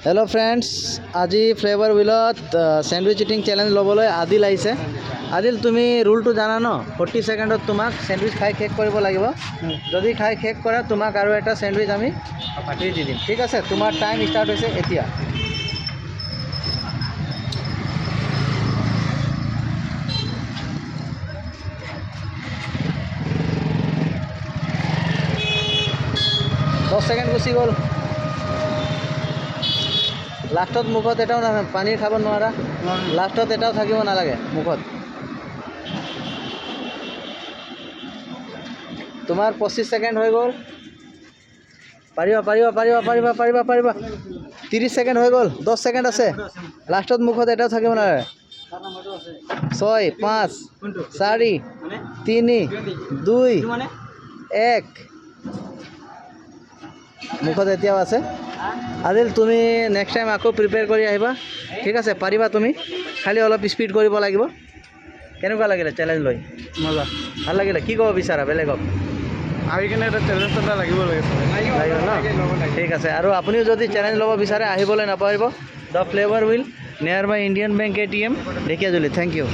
Hello friends आज flavour व्हीलत sandwich eating challenge लबले आदिल आइसे। आदिल तुम रूल तो जाना न 40 सेकेंडत तुम्हाक सैंडविच खाई शेष कर लगे। जदि खाई शेष करे तुम्हाक और एटा सैंडविच आमी फ्री दी दिम। ठीक है तुम्हार टाइम स्टार्ट होइसे एतिया। दस सेकेंड गुसि गल। लास्टत मुखत एटाও ना पानी खाब नोरा। लास्टत एटाও থাকিব নালাগে मुखत। तुम्हार 25 सेकेंड हो गल। Paribas Paribas Paribas Paribas Paribas Paribas 30 second हो गल। 10 सेकेंड আছে। लास्टत मुखत एटाও থাকিব নালাগে। 6 5 4 3 2 1 मुखत एतियाও আছে। आदिल तुम नेक्स्ट टाइम आको प्रिपेयर करी आहिबा। ठीक है पारिबा तुम खाली अलप स्पीड करिब লাগিব। केनेकुवा लागिले चैलेंज लई? मजा ভাল লাগিলে। কি কব বিচাৰা বেলেগক? আহি কিনে এটা চ্যালেঞ্জ এটা লাগিব ন? ঠিক আছে আৰু আপুনিও যদি চ্যালেঞ্জ ল'ব বিচাৰে আহিবলৈ নাপাহৰিব। The flavour wheel nearby Indian bank ATM Dhekiajuli. Thank U.